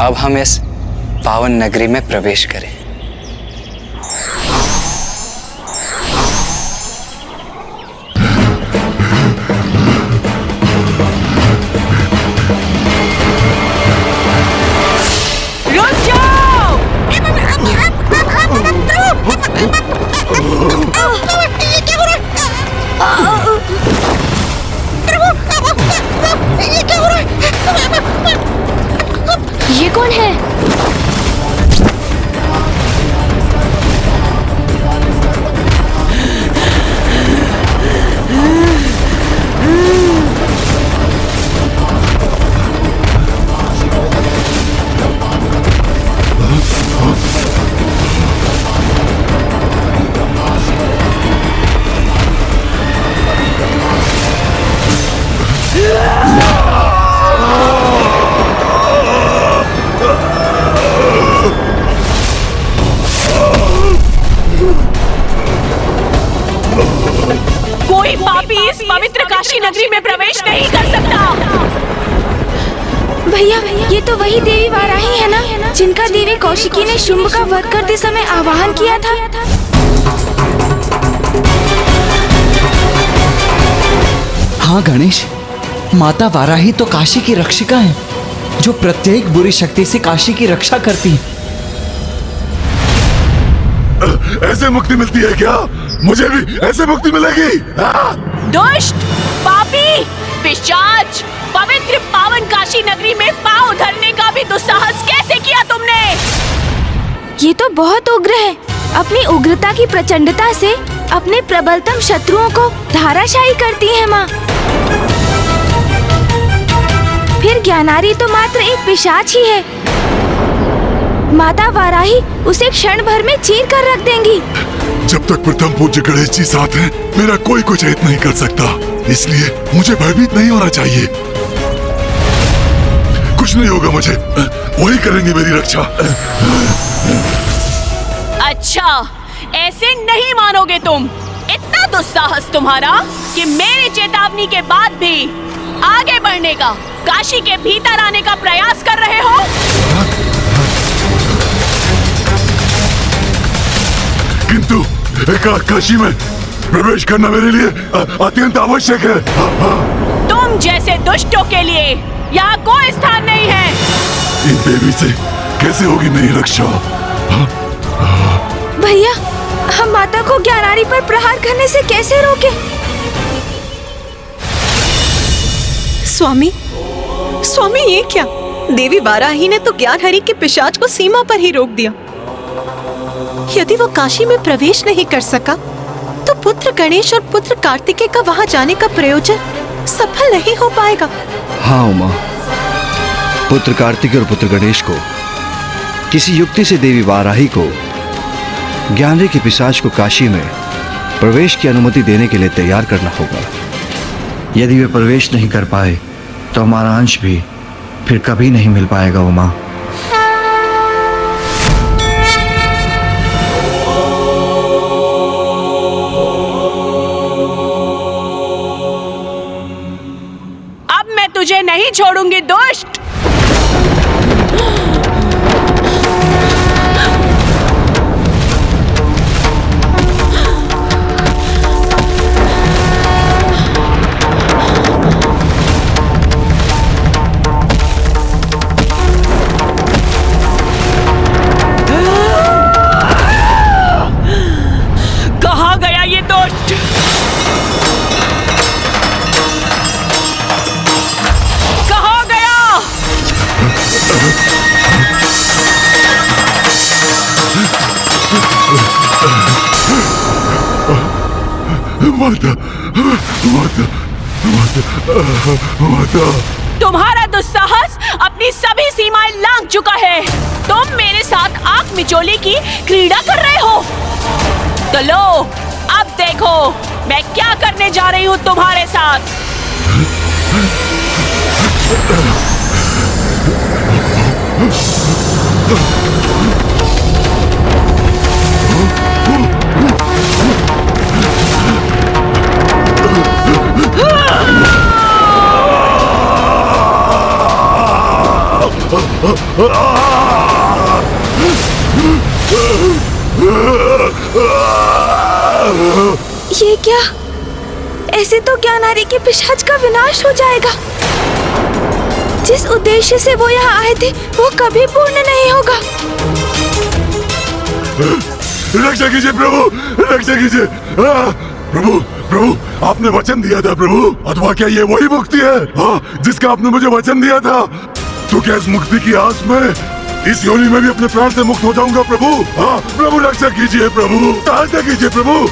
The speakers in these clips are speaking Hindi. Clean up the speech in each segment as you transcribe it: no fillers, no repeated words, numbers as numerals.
अब हम इस पावन नगरी में प्रवेश करें। ये कौन है? कोई पापी इस पवित्र काशी नगरी में प्रवेश नहीं कर सकता। भैया ये तो वही देवी वाराही है ना, जिनका देवी कौशिकी ने शुंभ का वध करते समय आवाहन किया था। हाँ गणेश, माता वाराही तो काशी की रक्षिका है, जो प्रत्येक बुरी शक्ति से काशी की रक्षा करती है। ऐसे मुक्ति मिलती है क्या? मुझे भी ऐसे मुक्ति मिलेगी? दुष्ट, पापी, पिशाच, पवित्र पावन काशी नगरी में पांव धरने का भी दुस्साहस कैसे किया तुमने? ये तो बहुत उग्र है। अपनी उग्रता की प्रचंडता से अपने प्रबलतम शत्रुओं को धाराशायी करती है माँ। फिर ज्ञानारी तो मात्र एक पिशाच ही है। माता वाराही उसे क्षण भर में चीर कर रख देंगी। जब तक प्रथम पूज्य गणेश जी साथ हैं, मेरा कोई कुछ हित नहीं कर सकता। इसलिए मुझे भयभीत नहीं होना चाहिए। कुछ नहीं होगा मुझे, वही करेंगे मेरी रक्षा। अच्छा, ऐसे नहीं मानोगे तुम। इतना दुस्साहस तुम्हारा कि मेरी चेतावनी के बाद भी आगे बढ़ने का, काशी के भीतर आने का प्रयास कर रहे हो। किंतु काशी में प्रवेश करना मेरे लिए अत्यंत आवश्यक है। तुम जैसे दुष्टों के लिए यहाँ कोई स्थान नहीं है। इन देवी से कैसे होगी मेरी रक्षा? भैया, हम माता को ज्ञानारी पर प्रहार करने से कैसे रोके? स्वामी ये क्या? देवी वाराही ने तो ज्ञानहरि के पिशाच को सीमा पर ही रोक दिया। यदि वो काशी में प्रवेश नहीं कर सका, तो पुत्र गणेश और पुत्र कार्तिकेय का वहां जाने का प्रयोजन सफल नहीं हो पाएगा। हाँ उमा, पुत्र कार्तिकेय और पुत्र गणेश को किसी युक्ति से देवी वाराही को ज्ञानहरि के पिशाच को काशी में प्रवेश की अनुमति देने के लिए तैयार करना होगा। यदि वे प्रवेश नहीं कर पाए तो हमारा अंश भी फिर कभी नहीं मिल पाएगा उमा। अब मैं तुझे नहीं छोड़ूंगी दुष्ट। माता, माता, माता, माता। तुम्हारा दुस्साहस अपनी सभी सीमाएं लांघ चुका है। तुम मेरे साथ आंख मिचोली की क्रीड़ा कर रहे हो। तो लो, अब देखो मैं क्या करने जा रही हूँ तुम्हारे साथ। ये क्या? ऐसे तो ज्ञानारी के पिशाच का विनाश हो जाएगा। जिस उद्देश्य से वो यहाँ आए थे वो कभी पूर्ण नहीं होगा। रक्षा कीजिए प्रभु, रक्षा कीजिए। प्रभु प्रभु, आपने वचन दिया था प्रभु, अथवा क्या ये वही मुक्ति है जिसका आपने मुझे वचन दिया था? तो क्या इस मुक्ति की आस में इस योनि में भी अपने प्राण से मुक्त हो जाऊंगा प्रभु? प्रभु रक्षा कीजिए प्रभु, सहायता कीजिए प्रभु।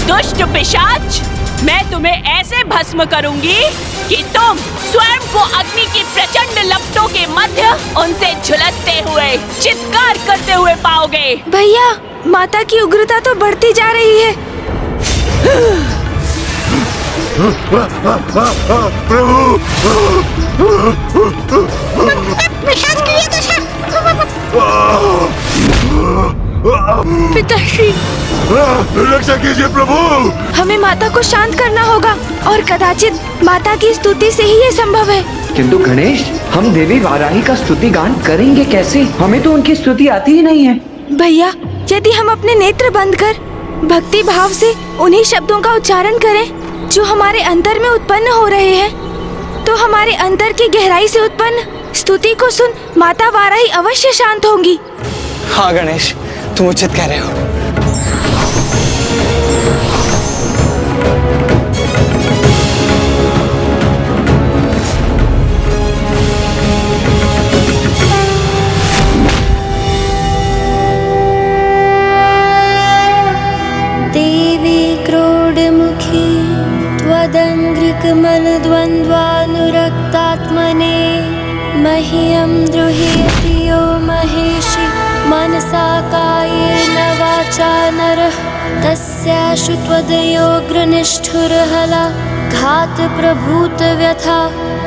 दुष्ट पिशाच, मैं तुम्हें ऐसे भस्म करूंगी कि तुम स्वयं को अग्नि की प्रचंड लपटों के मध्य उनसे झुलसते हुए, चित्कार करते हुए पाओगे। भैया, माता की उग्रता तो बढ़ती जा रही है। प्रभु पिताश्री, रक्षा कीजिए प्रभु। हमें माता को शांत करना होगा और कदाचित माता की स्तुति से ही ये संभव है। किंतु गणेश, हम देवी वाराही का स्तुति गान करेंगे कैसे? हमें तो उनकी स्तुति आती ही नहीं है। भैया, यदि हम अपने नेत्र बंद कर भक्ति भाव से उन्हीं शब्दों का उच्चारण करें जो हमारे अंतर में उत्पन्न हो रहे हैं, तो हमारे अंतर की गहराई से उत्पन्न स्तुति को सुन माता वाराही अवश्य शांत होंगी। हाँ गणेश, तुम उचित कह रहे हो। देवी क्रोडमुखी त्वदङ्घ्रिकमलद्वन्द्वानुरक्तात्मने मह्यं द्रुह्यति यो महेशि मनसा कायेन वाचा नरः तस्याशु त्वदयोग्रनिष्ठुरहला घातप्रभूतव्यथा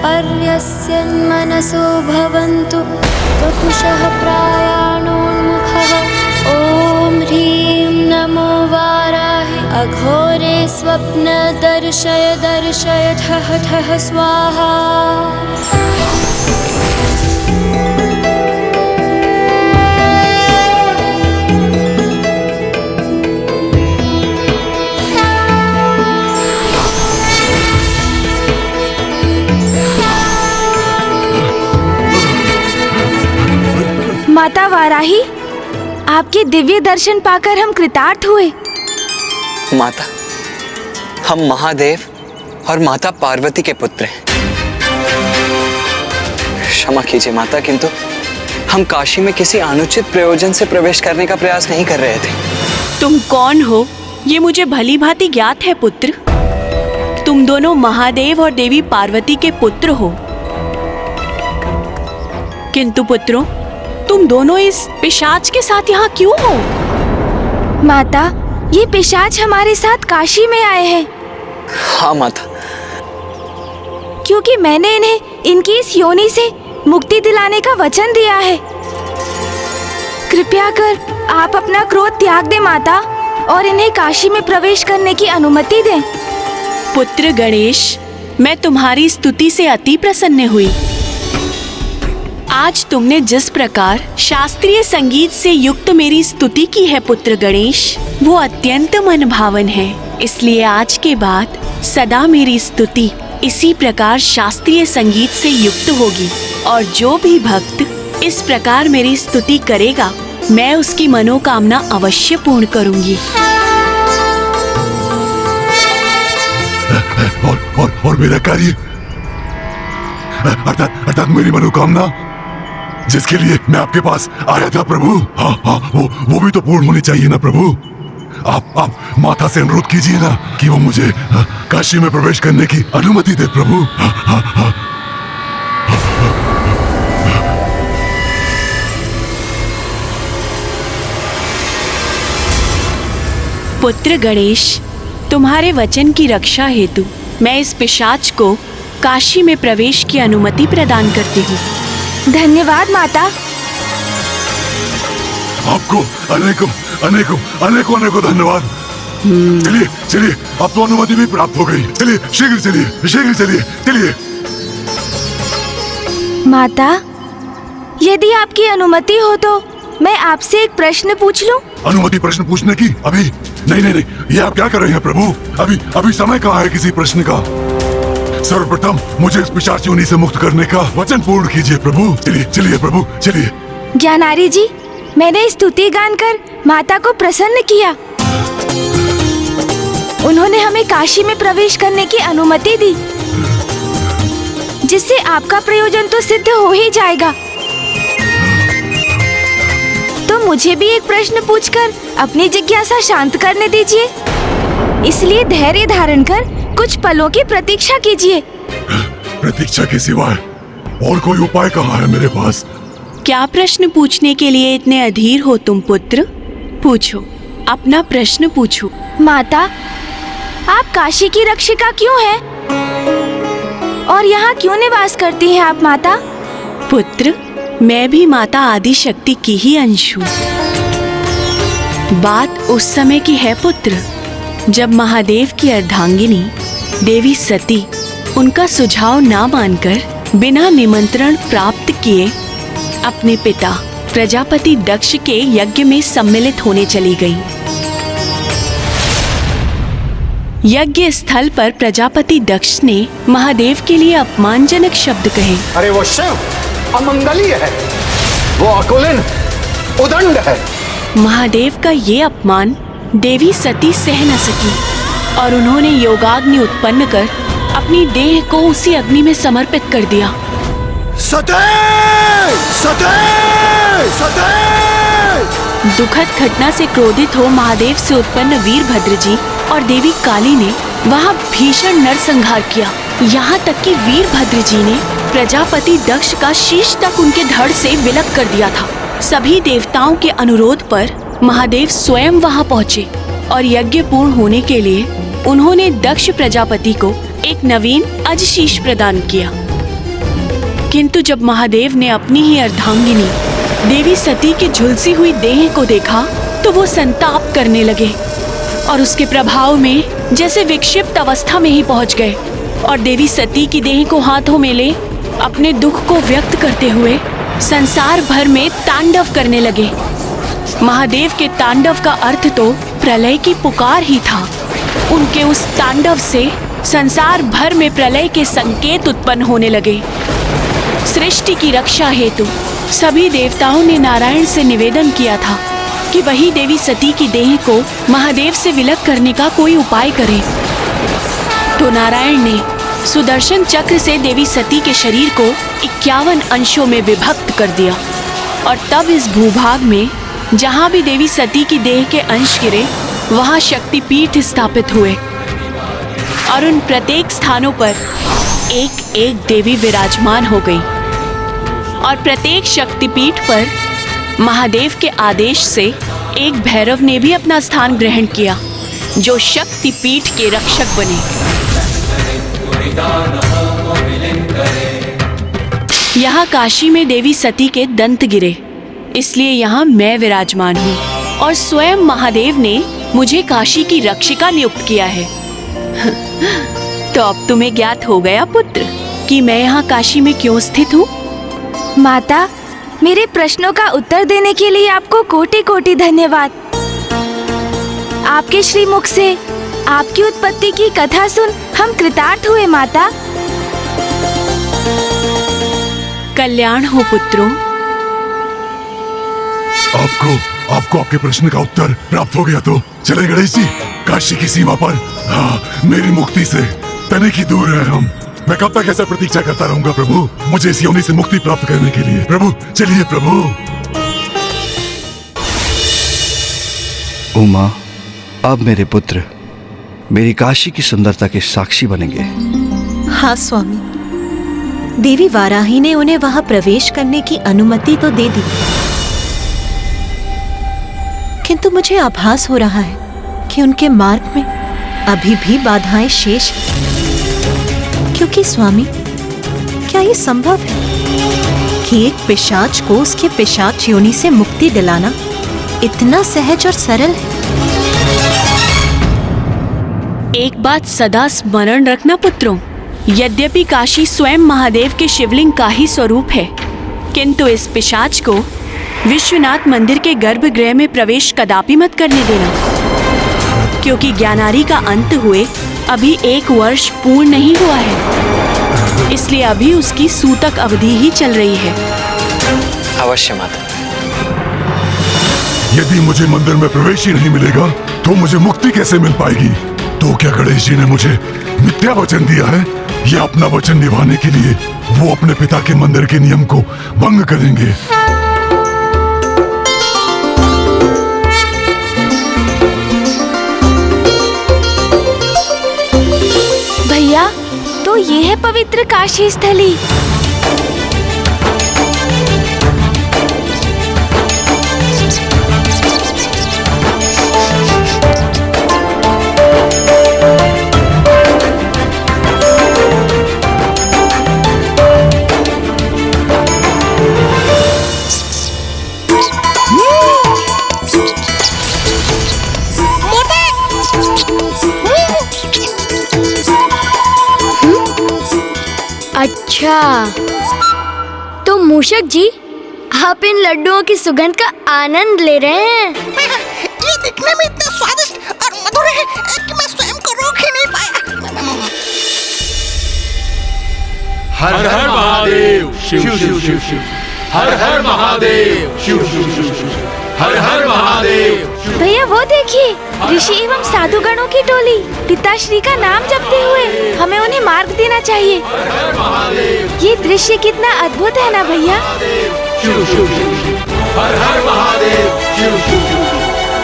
पर्यस्यन्मनसो भवन्तु वपुषः प्रायाणोन्मुखः। ॐ ह्रीं नमो वाराहि अघोरे स्वप्न दर्शय दर्शय ठः ठः स्वाहा। माता वाराही, आपके दिव्य दर्शन पाकर हम कृतार्थ हुए। माता, हम महादेव और माता पार्वती के पुत्र हैं। क्षमा कीजिए माता, किंतु हम काशी में किसी अनुचित प्रयोजन से प्रवेश करने का प्रयास नहीं कर रहे थे। तुम कौन हो ये मुझे भली भांति ज्ञात है पुत्र। तुम दोनों महादेव और देवी पार्वती के पुत्र हो, किंतु पुत्रों, तुम दोनों इस पिशाच के साथ यहाँ क्यों हो? माता, ये पिशाच हमारे साथ काशी में आए हैं। हाँ माता, क्योंकि मैंने इन्हें इनकी इस योनि से मुक्ति दिलाने का वचन दिया है। कृपया कर आप अपना क्रोध त्याग दें माता, और इन्हें काशी में प्रवेश करने की अनुमति दें। पुत्र गणेश, मैं तुम्हारी स्तुति से अति प्रसन्न हुई। आज तुमने जिस प्रकार शास्त्रीय संगीत से युक्त मेरी स्तुति की है पुत्र गणेश, वो अत्यंत मनभावन है। इसलिए आज के बाद सदा मेरी स्तुति इसी प्रकार शास्त्रीय संगीत से युक्त होगी, और जो भी भक्त इस प्रकार मेरी स्तुति करेगा, मैं उसकी मनोकामना अवश्य पूर्ण करूंगी। और मेरा कार्य, अर्थात मेरी मनोकामना जिसके लिए मैं आपके पास आया था प्रभु, हाँ, वो भी तो पूर्ण होनी चाहिए ना प्रभु। आप माता से अनुरोध कीजिए ना कि वो मुझे काशी में प्रवेश करने की अनुमति दे प्रभु। पुत्र गणेश, तुम्हारे वचन की रक्षा हेतु मैं इस पिशाच को काशी में प्रवेश की अनुमति प्रदान करती हूँ। धन्यवाद माता। आपको अनेकों अनेकों अनेकों अनेकों धन्यवाद। चलिए, अब तो अनुमति भी प्राप्त हो गई। चलिए, शीघ्र चलिए। माता, यदि आपकी अनुमति हो तो मैं आपसे एक प्रश्न पूछ लूं? अनुमति प्रश्न पूछने की? अभी नहीं नहीं नहीं, ये आप क्या कर रहे हैं प्रभु? अभी अभी समय कहाँ है किसी प्रश्न का? सर्वप्रथम मुझे इस पिशाच योनि से मुक्त करने का वचन पूर्ण कीजिए प्रभु। चलिए चलिए प्रभु चलिए। ज्ञानारी जी, मैंने स्तुति गान कर माता को प्रसन्न किया। उन्होंने हमें काशी में प्रवेश करने की अनुमति दी, जिससे आपका प्रयोजन तो सिद्ध हो ही जाएगा। तो मुझे भी एक प्रश्न पूछकर अपनी जिज्ञासा शांत करने दीजिए। इसलिए धैर्य धारण कर कुछ पलों की प्रतीक्षा कीजिए। प्रतीक्षा के सिवाय और कोई उपाय कहाँ है मेरे पास? क्या प्रश्न पूछने के लिए इतने अधीर हो तुम पुत्र? पूछो, अपना प्रश्न पूछो। माता, आप काशी की रक्षिका क्यों हैं? और यहाँ क्यों निवास करती हैं आप माता? पुत्र, मैं भी माता आदि शक्ति की ही अंश हूँ। बात उस समय की है पुत्र, जब महादेव की अर्धांगिनी देवी सती उनका सुझाव ना मानकर बिना निमंत्रण प्राप्त किए अपने पिता प्रजापति दक्ष के यज्ञ में सम्मिलित होने चली गई। यज्ञ स्थल पर प्रजापति दक्ष ने महादेव के लिए अपमानजनक शब्द कहे। अरे वो शिव अमंगलीय है, वो अकुलिन उदंड है। महादेव का ये अपमान देवी सती सह न सकी और उन्होंने योगाग्नि उत्पन्न कर अपनी देह को उसी अग्नि में समर्पित कर दिया। सते! सते! सते! दुखद घटना से क्रोधित हो महादेव से उत्पन्न वीरभद्र जी और देवी काली ने वहां भीषण नरसंहार किया। यहाँ तक कि वीरभद्र जी ने प्रजापति दक्ष का शीश तक उनके धड़ से विलग कर दिया था। सभी देवताओं के अनुरोध पर महादेव स्वयं वहां पहुँचे और यज्ञ पूर्ण होने के लिए उन्होंने दक्ष प्रजापति को एक नवीन अजशीश प्रदान किया। किंतु जब महादेव ने अपनी ही अर्धांगिनी देवी सती की झुलसी हुई देह को देखा तो वो संताप करने लगे और उसके प्रभाव में जैसे विक्षिप्त अवस्था में ही पहुंच गए और देवी सती की देह को हाथों में ले अपने दुख को व्यक्त करते हुए संसार भर में तांडव करने लगे। महादेव के तांडव का अर्थ तो प्रलय की पुकार ही था। उनके उस तांडव से संसार भर में प्रलय के संकेत उत्पन्न होने लगे। सृष्टि की रक्षा हेतु सभी देवताओं ने नारायण से निवेदन किया था कि वही देवी सती की देह को महादेव से विलग करने का कोई उपाय करे। तो नारायण ने सुदर्शन चक्र से देवी सती के शरीर को 51 अंशों में विभक्त कर दिया और तब इस भूभाग में जहाँ भी देवी सती की देह के अंश गिरे वहाँ शक्तिपीठ स्थापित हुए और उन प्रत्येक स्थानों पर एक एक देवी विराजमान हो गई और प्रत्येक शक्तिपीठ पर महादेव के आदेश से एक भैरव ने भी अपना स्थान ग्रहण किया, जो शक्तिपीठ के रक्षक बने। यहाँ काशी में देवी सती के दंत गिरे, इसलिए यहाँ मैं विराजमान हूँ और स्वयं महादेव ने मुझे काशी की रक्षिका नियुक्त किया है। तो अब तुम्हें ज्ञात हो गया पुत्र कि मैं यहाँ काशी में क्यों स्थित हूँ। माता, मेरे प्रश्नों का उत्तर देने के लिए आपको कोटि कोटि धन्यवाद। आपके श्रीमुख से आपकी उत्पत्ति की कथा सुन हम कृतार्थ हुए माता। कल्याण हो पुत्रों। आपको आपके प्रश्न का उत्तर प्राप्त हो गया तो चले गणेश जी, काशी की सीमा पर मेरी मुक्ति से तनिक ही दूर है हम। मैं कब तक ऐसा प्रतीक्षा करता रहूंगा प्रभु, मुझे इस योनि से मुक्ति प्राप्त करने के लिए। प्रभु चलिए प्रभु। उमा, अब मेरे पुत्र मेरी काशी की सुंदरता के साक्षी बनेंगे। हाँ स्वामी, देवी वाराही ने उन्हें वहां प्रवेश करने की अनुमति तो दे दी, किंतु मुझे आभास हो रहा है कि उनके मार्ग में अभी भी बाधाएं शेष हैं। क्योंकि स्वामी, क्या ये संभव है कि एक पिशाच को उसके पिशाच योनि से मुक्ति दिलाना इतना सहज और सरल है? एक बात सदा स्मरण रखना पुत्रों, यद्यपि काशी स्वयं महादेव के शिवलिंग का ही स्वरूप है, किंतु इस पिशाच को विश्वनाथ मंदिर के गर्भगृह में प्रवेश कदापि मत करने देना, क्योंकि ज्ञानारी का अंत हुए अभी 1 वर्ष पूर्ण नहीं हुआ है, इसलिए अभी उसकी सूतक अवधि ही चल रही है। अवश्य माता। यदि मुझे मंदिर में प्रवेश ही नहीं मिलेगा तो मुझे मुक्ति कैसे मिल पाएगी? तो क्या गणेश जी ने मुझे मिथ्या वचन दिया है या अपना वचन निभाने के लिए वो अपने पिता के मंदिर के नियम को भंग करेंगे? भैया, तो ये है पवित्र काशी स्थली। अच्छा, तो मूषक जी, आप इन लड्डुओं की सुगंध का आनंद ले रहे हैं। ये दिखने में इतना स्वादिष्ट और मधुर है कि मैं स्वयं को रोक ही नहीं पाया। हर हर महादेव, शिव शिव शिव शिव, हर हर महादेव, शिव शिव शिव शिव, हर हर महादेव। भैया वो देखिए, ऋषि एवं साधुगणों की टोली पिताश्री का नाम जपते हुए, हमें उन्हें मार्ग देना चाहिए। ये दृश्य कितना अद्भुत है ना भैया। शिव शिव शिव, हर हर महादेव, शिव शिव शिव,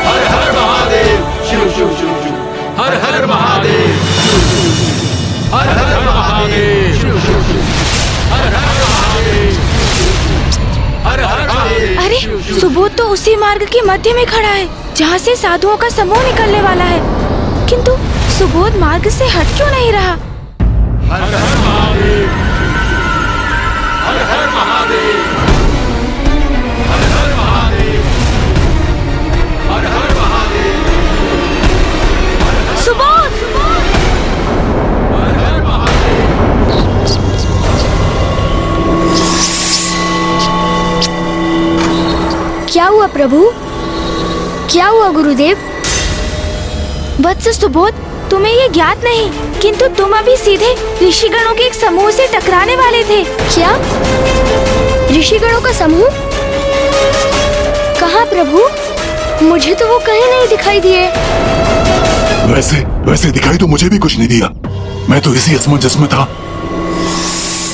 हर हर महादेव, शिव शिव शिव, हर हर महादेव, हर हर महादेव, शिव शिव शिव, हर हर महादेव, हर हर महादेव। अरे, सुबोध तो उसी मार्ग के मध्य में खड़ा है जहाँ से साधुओं का समूह निकलने वाला है, किंतु सुबोध मार्ग से हट क्यों नहीं रहा? हर हर महादेव, हर हर महादेव, हर हर महादेव, हर हर महादेव, सुबोध! हर हर महादेव। क्या हुआ प्रभु? क्या हुआ गुरुदेव? वत्स सुबोध, तुम्हें ये ज्ञात नहीं, किंतु तुम अभी सीधे ऋषिगणों के एक समूह से टकराने वाले थे। क्या? ऋषिगणों का समूह? कहाँ प्रभु? मुझे तो वो कहीं नहीं दिखाई दिए। वैसे दिखाई तो मुझे भी कुछ नहीं दिया। मैं तो इसी असमंजस में था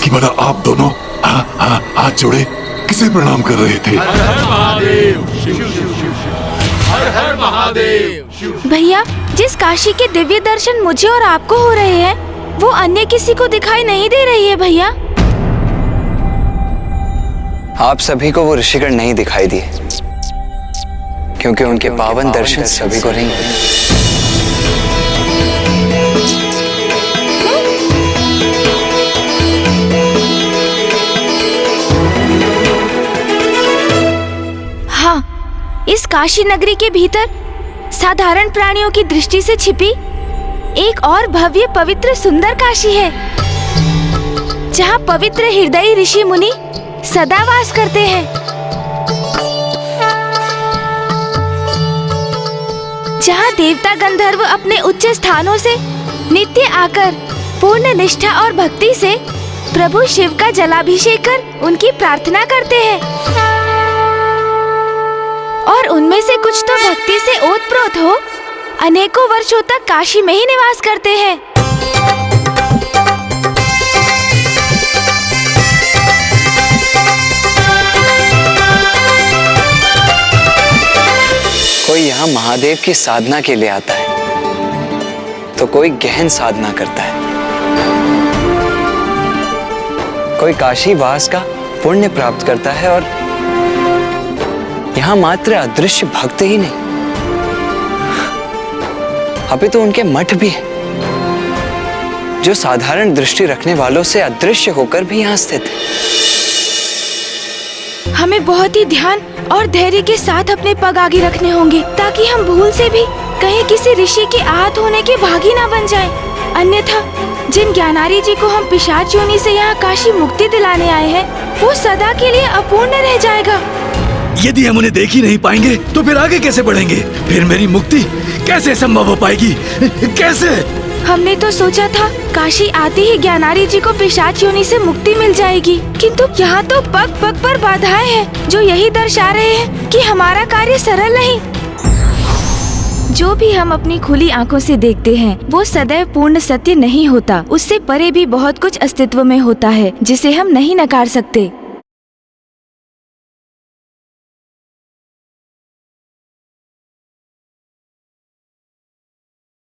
कि भला आप दोनों हाथ जोड़े किसे प्रणाम कर रहे थे? हर हर महादेव, शिव शिव शिव, हर हर महादेव, शिव। भैया, जिस काशी के दिव्य दर्शन मुझे और आपको हो रहे हैं, वो अन्य किसी को दिखाई नहीं दे रही है भैया। आप सभी को वो ऋषिगण नहीं दिखाई दिए, क्योंकि उनके पावन दर्शन सभी को नहीं हुए। हाँ, इस काशी नगरी के भीतर साधारण प्राणियों की दृष्टि से छिपी एक और भव्य पवित्र सुंदर काशी है, जहाँ पवित्र हृदयी ऋषि मुनि सदा वास करते हैं, जहाँ देवता गंधर्व अपने उच्च स्थानों से नित्य आकर पूर्ण निष्ठा और भक्ति से प्रभु शिव का जलाभिषेक कर उनकी प्रार्थना करते हैं, और उनमें से कुछ तो भक्ति से ओतप्रोत हो अनेकों वर्षों तक काशी में ही निवास करते हैं। कोई यहाँ महादेव की साधना के लिए आता है, तो कोई गहन साधना करता है, कोई काशी वास का पुण्य प्राप्त करता है, और यहाँ मात्र अदृश्य भक्त ही नहीं, अभी तो उनके मठ भी है, जो साधारण दृष्टि रखने वालों से अदृश्य होकर भी यहाँ स्थित है। हमें बहुत ही ध्यान और धैर्य के साथ अपने पग आगे रखने होंगे, ताकि हम भूल से भी कहीं किसी ऋषि के आहत होने के भागी ना बन जाएं। अन्यथा जिन ज्ञानारी जी को हम पिशाच योनि से यहाँ काशी मुक्ति दिलाने आए हैं, वो सदा के लिए अपूर्ण रह जाएगा। यदि हम उन्हें देख ही नहीं पाएंगे तो फिर आगे कैसे बढ़ेंगे? फिर मेरी मुक्ति कैसे संभव हो पाएगी? कैसे? हमने तो सोचा था काशी आते ही ज्ञानारी जी को पिशाच योनि से मुक्ति मिल जाएगी, किंतु यहाँ तो पग पग पर बाधाएं हैं जो यही दर्शा रहे हैं कि हमारा कार्य सरल नहीं। जो भी हम अपनी खुली आंखों से देखते हैं वो सदैव पूर्ण सत्य नहीं होता। उससे परे भी बहुत कुछ अस्तित्व में होता है जिसे हम नहीं नकार सकते।